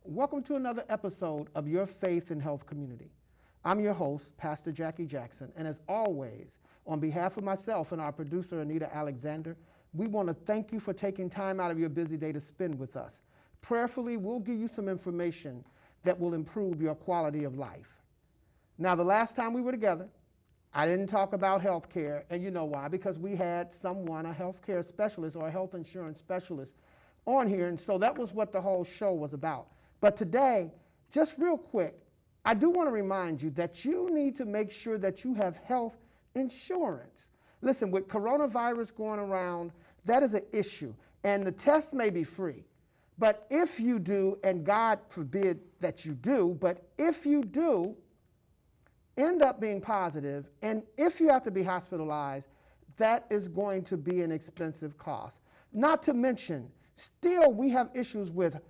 Welcome to another episode of Your Faith in Health Community. I'm your host, Pastor Jackie Jackson, and as always, on behalf of myself and our producer, Anita Alexander, we want to thank you for taking time out of your busy day to spend with us. Prayerfully, we'll give you some information that will improve your quality of life. Now, the last time we were together, I didn't talk about health care, and you know why, because we had someone, a health care specialist or a health insurance specialist on here, and so that was what the whole show was about. But today, just real quick, I do want to remind you that you need to make sure that you have health insurance. Listen, with coronavirus going around, that is an issue, and the test may be free. But if you do, and God forbid that you do, but if you do end up being positive, and if you have to be hospitalized, that is going to be an expensive cost. Not to mention, still we have issues with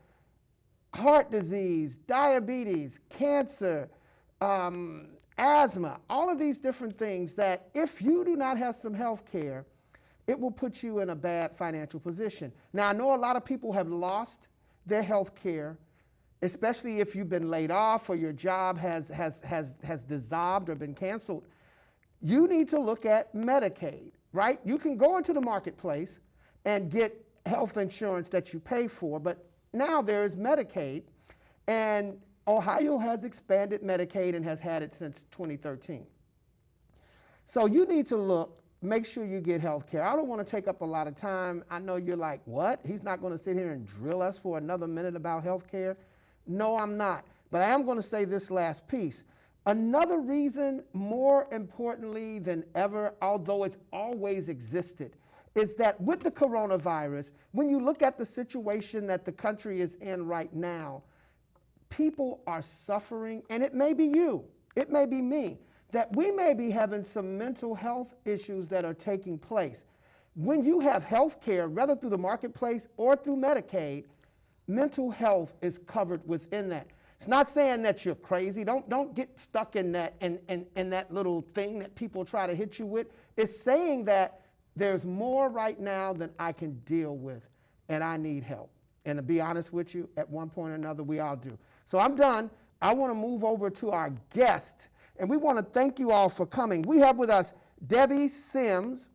heart disease, diabetes, cancer, asthma, all of these different things that if you do not have some health care, it will put you in a bad financial position. Now, I know a lot of people have lost their health care, especially if you've been laid off or your job has dissolved or been canceled. You need to look at Medicaid, right? You can go into the marketplace and get health insurance that you pay for, but now there is Medicaid, and Ohio has expanded Medicaid and has had it since 2013. So you need to look, make sure you get health care. I don't want to take up a lot of time. I know you're like, what? He's not going to sit here and drill us for another minute about health care? No, I'm not. But I am going to say this last piece. Another reason, more importantly than ever, although it's always existed, is that with the coronavirus, when you look at the situation that the country is in right now, people are suffering, and it may be you, it may be me, that we may be having some mental health issues that are taking place. When you have health care, whether through the marketplace or through Medicaid, mental health is covered within that. It's not saying that you're crazy. Don't get stuck in that in that little thing that people try to hit you with. It's saying that there's more right now than I can deal with, and I need help. And to be honest with you, at one point or another, we all do. So I'm done. I want to move over to our guest, and we want to thank you all for coming. We have with us Debbie Sims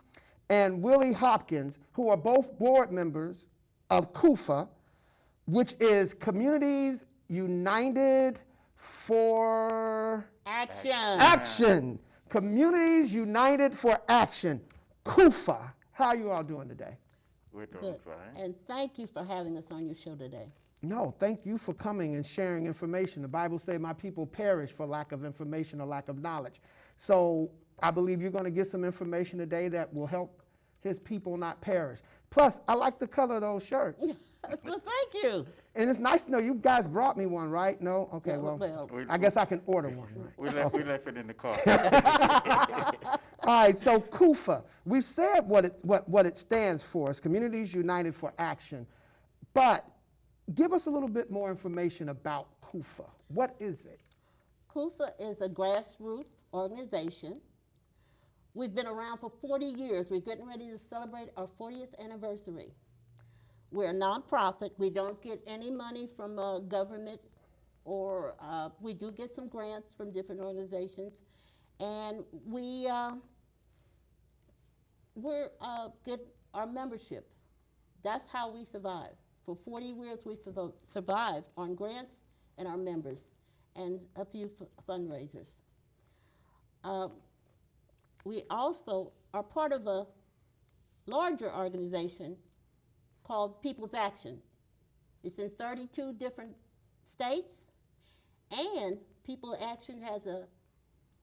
and Willie Hopkins, who are both board members of CUFA, which is Communities United for Action. Communities United for Action. CUFA. How are you all doing today? We're doing Good. fine. And thank you for having us on your show today. No, thank you for coming and sharing information. The Bible says my people perish for lack of information or lack of knowledge. So I believe you're going to get some information today that will help his people not perish. Plus, I like the color of those shirts. Well, thank you. And it's nice to know you guys brought me one, right? No? Okay, well, I guess I can order one. Right? We left it in the car. All right, so CUFA, we've said what it stands for. It's Communities United for Action. But give us a little bit more information about CUFA. What is it? CUFA is a grassroots organization. We've been around for 40 years. We're getting ready to celebrate our 40th anniversary. We're a nonprofit. We don't get any money from government, or we do get some grants from different organizations. And we get our membership. That's how we survive. For 40 years, we survived on grants and our members and a few fundraisers. We also are part of a larger organization called People's Action. It's in 32 different states, and People's Action has a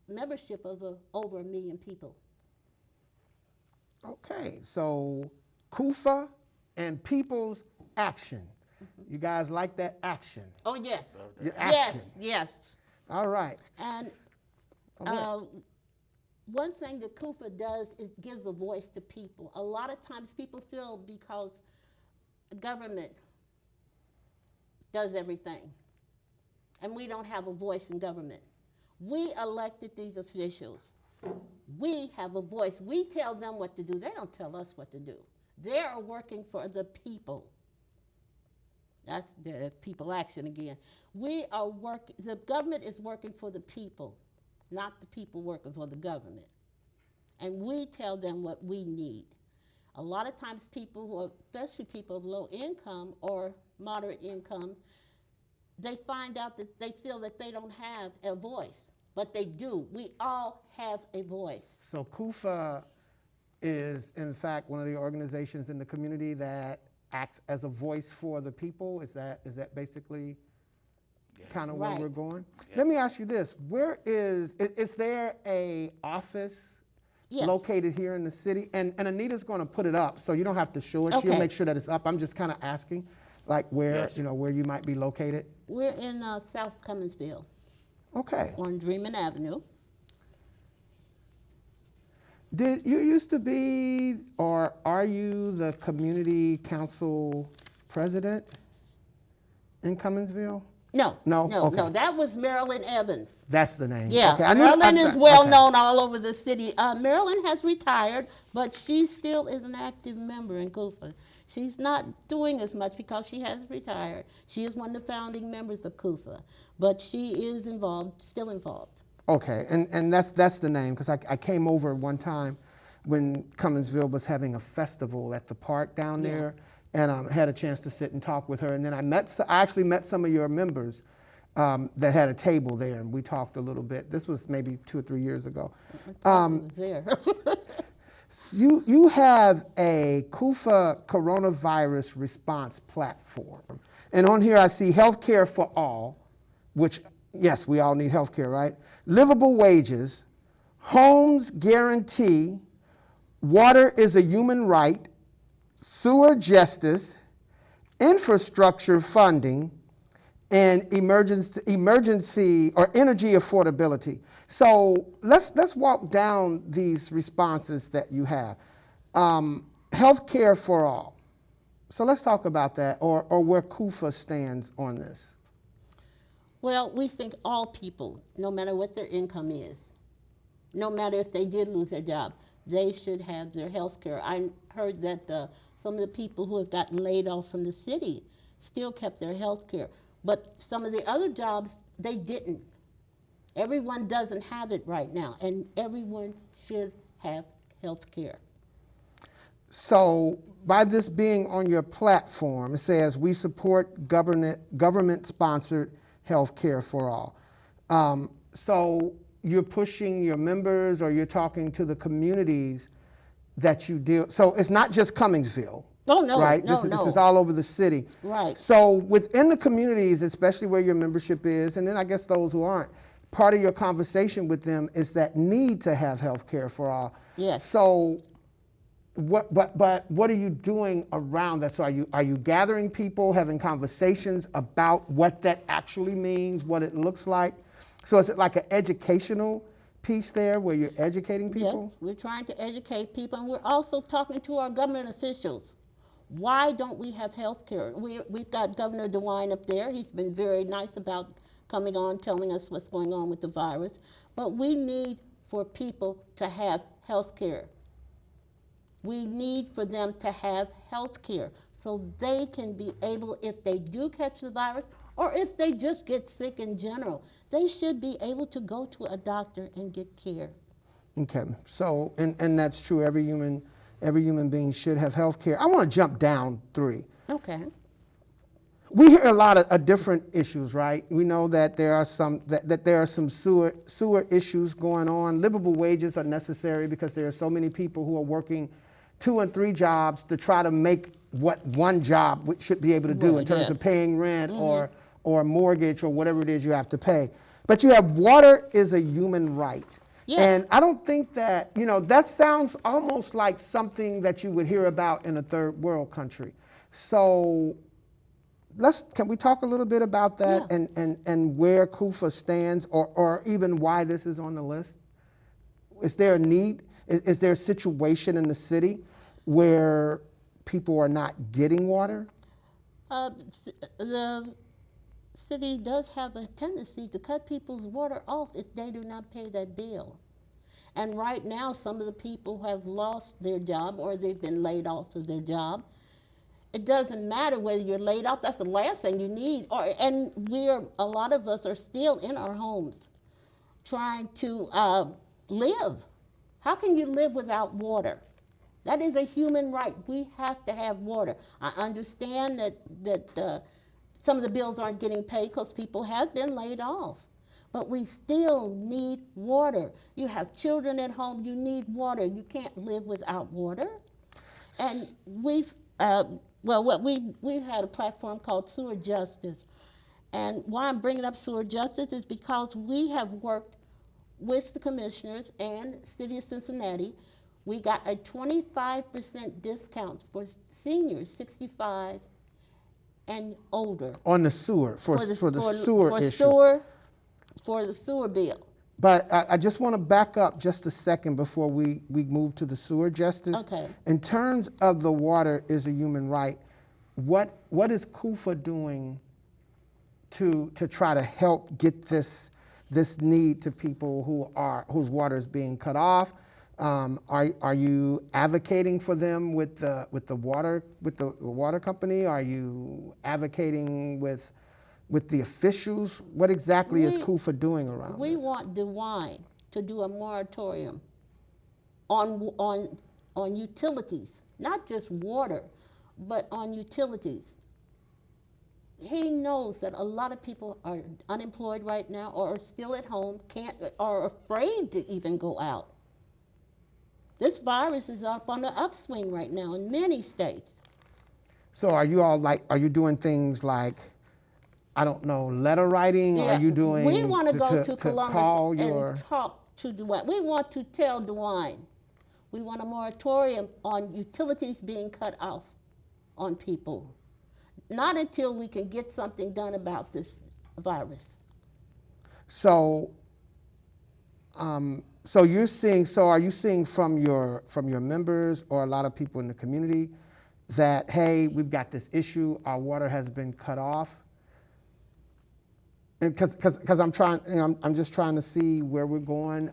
membership of over 1 million people. Okay, so CUFA and People's Action. Mm-hmm. You guys like that action? Oh, yes. Your action. Yes. All right. And one thing that CUFA does is gives a voice to people. A lot of times people feel because the government does everything, and we don't have a voice in government. We elected these officials. We have a voice. We tell them what to do. They don't tell us what to do. They are working for the people. That's the people action again. The government is working for the people, not the people working for the government. And we tell them what we need. A lot of times people who are, especially people of low income or moderate income, they find out that they feel that they don't have a voice, but they do. We all have a voice. So CUFA is, in fact, one of the organizations in the community that acts as a voice for the people. Is that basically kind of where we're going? Let me ask you this. Is there a office located here in the city? And Anita's going to put it up, so you don't have to show it. She'll make sure that it's up. I'm just kind of asking, like where you might be located. We're in South Cumminsville. Okay. On Dreamin' Avenue. Did you used to be, or are you the community council president in Cumminsville? No. Okay. That was Marilyn Evans. That's the name. Yeah, okay. Marilyn is well known all over the city. Marilyn has retired, but she still is an active member in CUFA. She's not doing as much because she has retired. She is one of the founding members of CUFA, but she is still involved. Okay, and that's the name, because I came over one time when Cumminsville was having a festival at the park down there, and had a chance to sit and talk with her. And then I actually met some of your members that had a table there, and we talked a little bit. This was maybe 2 or 3 years ago. There. You have a CUFA coronavirus response platform, and on here I see healthcare for all, which, yes, we all need healthcare, right? Livable wages, homes guarantee, water is a human right, sewer justice, infrastructure funding, and emergency or energy affordability. So let's walk down these responses that you have. Healthcare for all. So let's talk about that, or where CUFA stands on this. Well, we think all people, no matter what their income is, no matter if they did lose their job, they should have their health care. I heard that some of the people who have gotten laid off from the city still kept their health care. But some of the other jobs, they didn't. Everyone doesn't have it right now, and everyone should have health care. So by this being on your platform, it says we support government-sponsored health care for all. So you're pushing your members, or you're talking to the communities that you deal. So it's not just Cumminsville. Oh, no, right? no, This is all over the city. Right. So within the communities, especially where your membership is, and then I guess those who aren't, part of your conversation with them is that need to have health care for all. Yes. So what are you doing around that? So are you gathering people, having conversations about what that actually means, what it looks like? So is it like an educational piece there where you're educating people? Yes, we're trying to educate people, and we're also talking to our government officials. Why don't we have health care? We've got Governor DeWine up there. He's been very nice about coming on, telling us what's going on with the virus. But we need for people to have health care. We need for them to have health care so they can be able, if they do catch the virus, or if they just get sick in general, they should be able to go to a doctor and get care. Okay, so, and that's true, every human being should have health care. I want to jump down 3. Okay. We hear a lot of different issues, right? We know that there are some sewer issues going on. Livable wages are necessary because there are so many people who are working 2 and 3 jobs to try to make what one job should be able to do in terms of paying rent or mortgage or whatever it is you have to pay. But you have water is a human right. Yes. And I don't think that, that sounds almost like something that you would hear about in a third world country. So can we talk a little bit about that and where CUFA stands, or even why this is on the list? Is there a need? Is there a situation in the city where people are not getting water? The city does have a tendency to cut people's water off if they do not pay that bill. And right now, some of the people have lost their job or they've been laid off of their job. it doesn't matter whether you're laid off. That's the last thing you need. And a lot of us are still in our homes trying to live. How can you live without water? That is a human right. We have to have water. I understand that some of the bills aren't getting paid because people have been laid off. But we still need water. You have children at home, you need water. You can't live without water. And we've had a platform called Sewer Justice. And why I'm bringing up sewer justice is because we have worked with the commissioners and City of Cincinnati. We got a 25% discount for seniors 65 and older. On the sewer, for the sewer issue. For the sewer bill. But I just want to back up just a second before we move to the sewer justice. Okay. In terms of the water is a human right, what is CUFA doing to try to help get this need to people whose water is being cut off? Are you advocating for them with the water company? Are you advocating with the officials? What exactly is CUFA doing around this? We want DeWine to do a moratorium on utilities, not just water, but on utilities. He knows that a lot of people are unemployed right now or are still at home, are afraid to even go out. This virus is up on the upswing right now in many states. So are you doing things like, I don't know, letter writing? Yeah, Are you doing? We want to go to Columbus and talk to DeWine. We want to tell DeWine we want a moratorium on utilities being cut off on people. Not until we can get something done about this virus. So, are you seeing from your members or a lot of people in the community that, hey, we've got this issue, our water has been cut off? And because I'm just trying to see where we're going,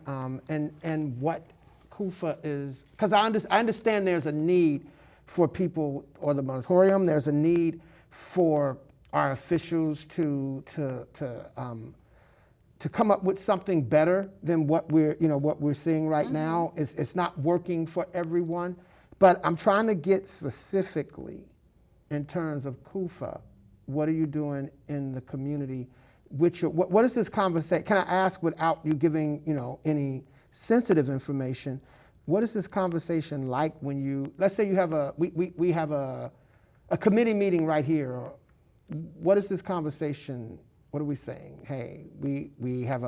and what CUFA is, because I understand there's a need for people, or the moratorium, there's a need for our officials to come up with something better than what we're seeing right now. It's not working for everyone, but I'm trying to get specifically in terms of CUFA. What are you doing in the community? What is this conversation? Can I ask without you giving any sensitive information? What is this conversation like when you, let's say you have we have a committee meeting right here. What is this conversation? What are we saying? Hey, we have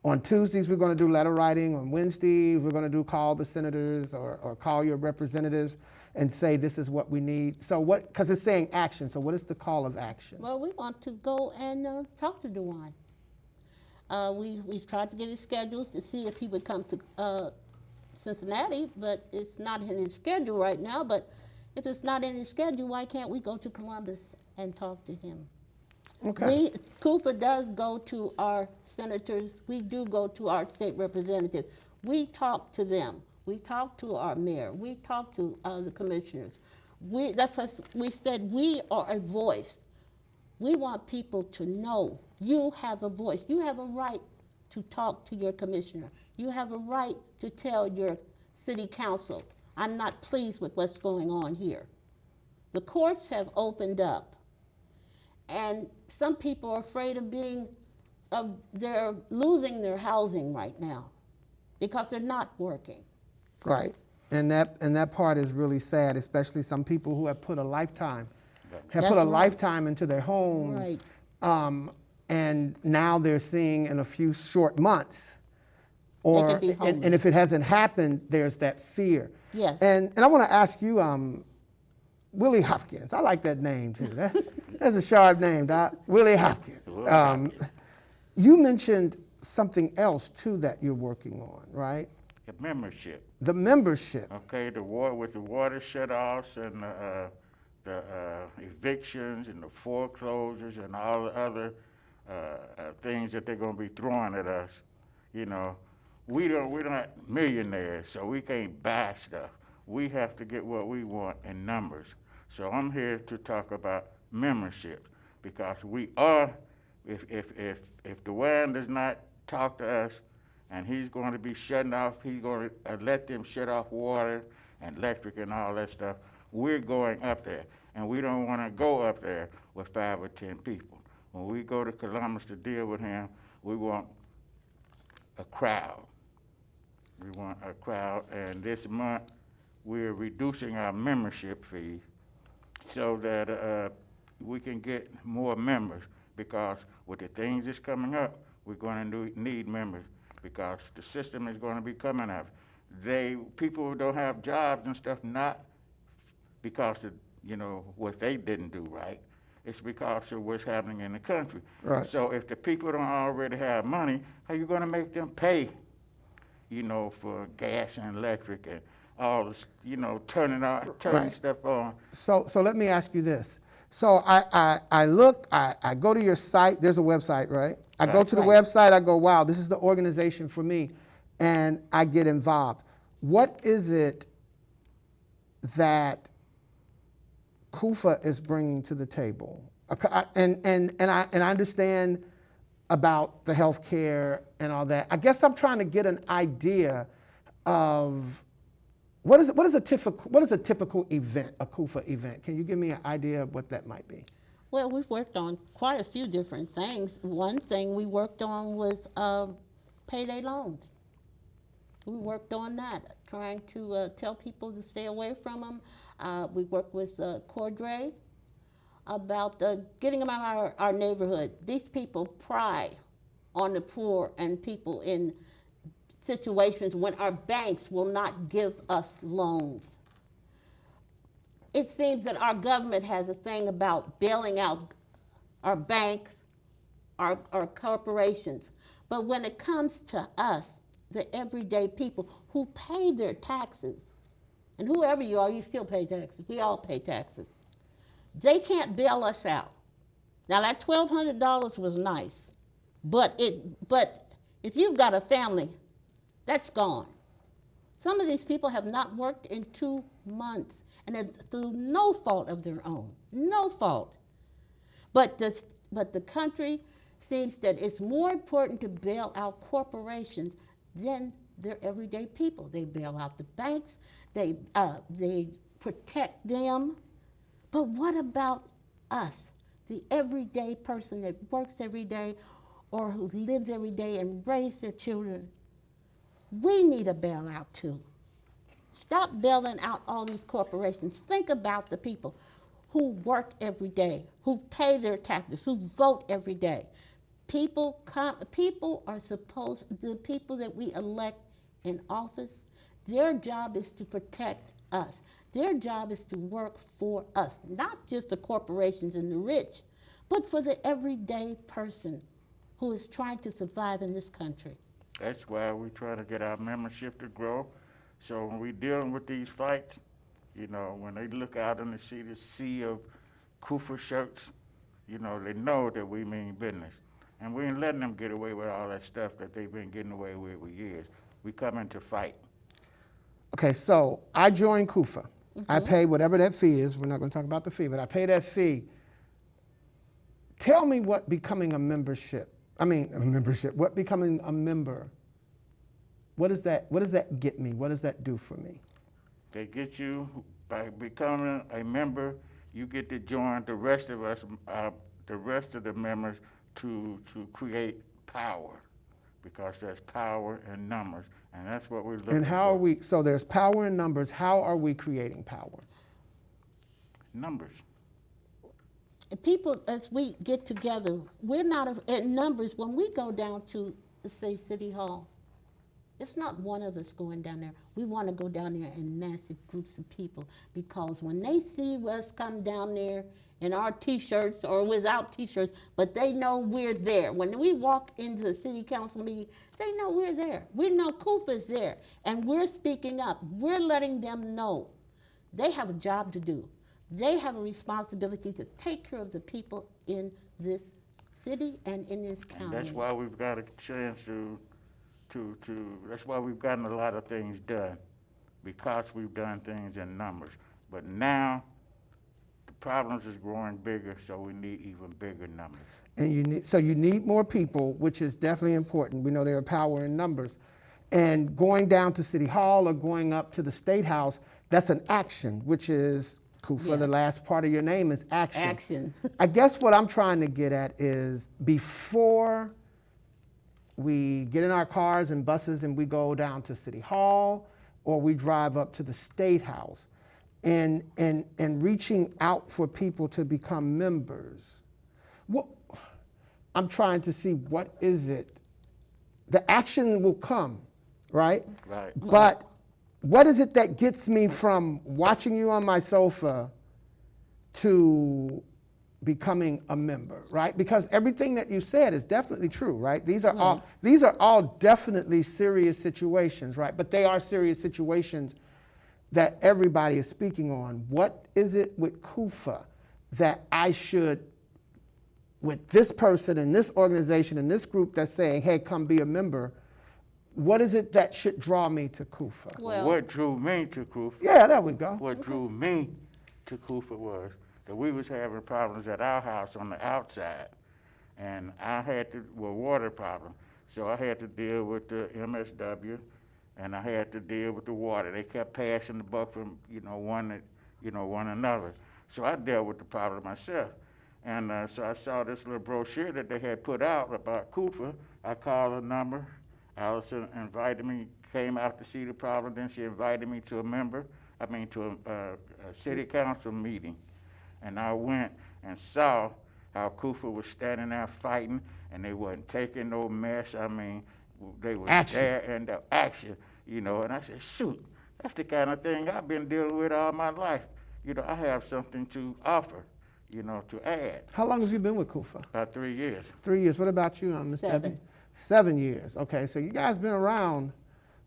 on Tuesdays we're going to do letter writing. On Wednesdays we're going to do call the senators or call your representatives and say this is what we need. So what? Because it's saying action. So what is the call of action? Well, we want to go and talk to DeWine. We've tried to get his schedules to see if he would come to Cincinnati, but it's not in his schedule right now. But if it's not in his schedule, why can't we go to Columbus and talk to him? Okay. CUFA does go to our senators. We do go to our state representatives. We talk to them. We talk to our mayor. We talk to the commissioners. We said we are a voice. We want people to know you have a voice. You have a right to talk to your commissioner. You have a right to tell your city council, I'm not pleased with what's going on here. The courts have opened up, and some people are afraid they're losing their housing right now because they're not working. Right, and that part is really sad, especially some people who have put a lifetime into their homes, right. And now they're seeing in a few short months, They can be and if it hasn't happened, there's that fear. Yes. And I want to ask you, Willie Hopkins. I like that name too. That's a sharp name, Doc. Willie Hopkins. You mentioned something else too that you're working on, right? The membership. The membership. Okay, with the water shut-offs and the evictions and the foreclosures and all the other things that they're going to be throwing at us. We're not millionaires, so we can't buy stuff. We have to get what we want in numbers. So I'm here to talk about membership, because we are, if Dwayne does not talk to us, and he's going to be shutting off, he's going to let them shut off water and electric and all that stuff, we're going up there. And we don't want to go up there with 5 or 10 people. When we go to Columbus to deal with him, we want a crowd. We want a crowd, and this month we're reducing our membership fee so that we can get more members, because with the things that's coming up, we're going to need members, because the system is going to be coming up. People who don't have jobs and stuff, not because of, what they didn't do right. It's because of what's happening in the country. Right. So if the people don't already have money, how you going to make them pay, for gas and electric and all this, turning Right. stuff on? So let me ask you this. So I look, I go to your site, there's a website, right? I go Right. to the Right. website, I go, wow, this is the organization for me, and I get involved. What is it that CUFA is bringing to the table? And I understand about the health care and all that. I guess I'm trying to get an idea of what is a typical event, a CUFA event? Can you give me an idea of what that might be? Well, we've worked on quite a few different things. One thing we worked on was payday loans. We worked on that, trying to tell people to stay away from them. We worked with Cordray about getting them out of our neighborhood. These people pry on the poor and people in situations when our banks will not give us loans. It seems that our government has a thing about bailing out our banks, our corporations. But when it comes to us, the everyday people who pay their taxes, and whoever you are, you still pay taxes. We all pay taxes. They can't bail us out. Now that $1,200 was nice, but if you've got a family, that's gone. Some of these people have not worked in 2 months, and it's through no fault of their own, no fault. But the country seems that it's more important to bail out corporations than their everyday people. They bail out the banks, they protect them. But what about us, the everyday person that works every day or who lives every day and raises their children? We need a bailout too. Stop bailing out all these corporations. Think about the people who work every day, who pay their taxes, who vote every day. People are supposed, the people that we elect in office, their job is to protect us. Their job is to work for us, not just the corporations and the rich, but for the everyday person who is trying to survive in this country. That's why we try to get our membership to grow. So when we're dealing with these fights, when they look out and they see the sea of CUFA shirts, they know that we mean business. And we ain't letting them get away with all that stuff that they've been getting away with for years. We come in to fight. Okay, so I joined CUFA. I pay whatever that fee is. We're not going to talk about the fee, but I pay that fee. Tell me what becoming a member, what becoming a member, what does that get me? What does that do for me? They get you, by becoming a member, you get to join the rest of us, the rest of the members, to create power, because there's power in numbers, and that's what we're looking for. And how are we, so there's power in numbers, how are we creating power? Numbers. People, as we get together, we're not in numbers. When we go down to, say, City Hall, it's not one of us going down there. We want to go down there in massive groups of people, because when they see us come down there in our T-shirts or without T-shirts, but they know we're there. When we walk into the city council meeting, they know we're there. We know CUFA's there, and we're speaking up. We're letting them know they have a job to do. They have a responsibility to take care of the people in this city and in this county. And that's why we've got a chance that's why we've gotten a lot of things done, because we've done things in numbers. But now problems is growing bigger, so we need even bigger numbers. And you need more people, which is definitely important. We know there are power in numbers. And going down to City Hall or going up to the State House, that's an action, which is, CUFA, Yeah. the last part of your name is action. Action. I guess what I'm trying to get at is before we get in our cars and buses and we go down to City Hall or we drive up to the State House and reaching out for people to become members. What, I'm trying to see what is it. The action will come, right? Right. But what is it that gets me from watching you on my sofa to becoming a member, right? Because everything that you said is definitely true, right? These are all definitely serious situations, right? But they are serious situations that everybody is speaking on. What is it with CUFA that I should, with this person and this organization and this group that's saying, hey, come be a member, what is it that should draw me to CUFA? Well, What drew me to CUFA? Yeah, there we go. What drew me to CUFA was that we was having problems at our house on the outside, and I had to, water problem. So I had to deal with the MSW, and I had to deal with the water. They kept passing the buck from, one another. So I dealt with the problem myself. And so I saw this little brochure that they had put out about CUFA. I called a number. Allison invited me, came out to see the problem. Then she invited me to to a city council meeting. And I went and saw how CUFA was standing there fighting, and they wasn't taking no mess. I mean, they was Action. there and the action, And I said, shoot, that's the kind of thing I've been dealing with all my life. I have something to offer, to add. How long have you been with CUFA? About 3 years. 3 years. What about you, Ms. Debbie? 7. 7 years. Okay, so you guys been around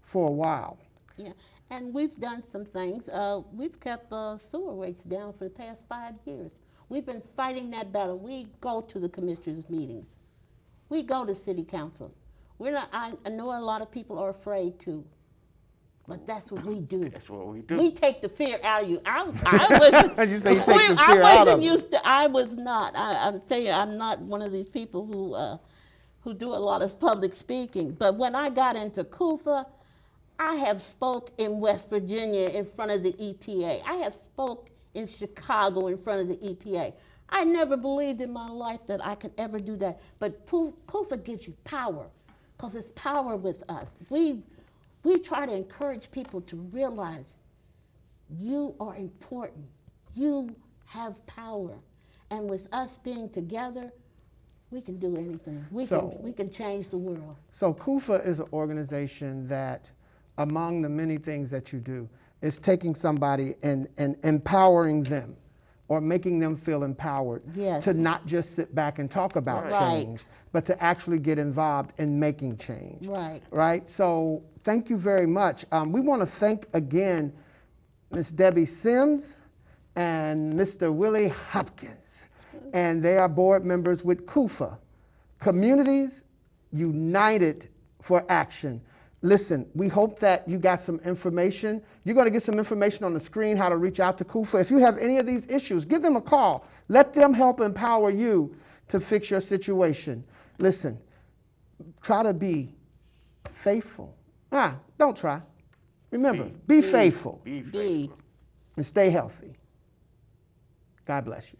for a while. Yeah, and we've done some things. We've kept sewer rates down for the past 5 years. We've been fighting that battle. We go to the commissioners' meetings. We go to city council. We're not. I know a lot of people are afraid to, but that's what we do. That's what we do. We take the fear out of you. I wasn't. You say you take the fear out of them. used to. I was not. I'm telling you, I'm not one of these people who do a lot of public speaking. But when I got into CUFA, I have spoke in West Virginia in front of the EPA. I have spoke in Chicago in front of the EPA. I never believed in my life that I could ever do that. But CUFA gives you power, because it's power with us. We try to encourage people to realize you are important. You have power. And with us being together, we can do anything. We can change the world. So CUFA is an organization that, among the many things that you do, is taking somebody and empowering them, or making them feel empowered, Yes. to not just sit back and talk about Right. change, but to actually get involved in making change. Right. Right? So thank you very much. We want to thank again Ms. Debbie Sims and Mr. Willie Hopkins. And they are board members with CUFA, Communities United for Action. Listen, we hope that you got some information. You're going to get some information on the screen how to reach out to CUFA. If you have any of these issues, give them a call. Let them help empower you to fix your situation. Listen, try to be faithful. Don't try. Remember, be faithful Be Be. faithful. and stay healthy. God bless you.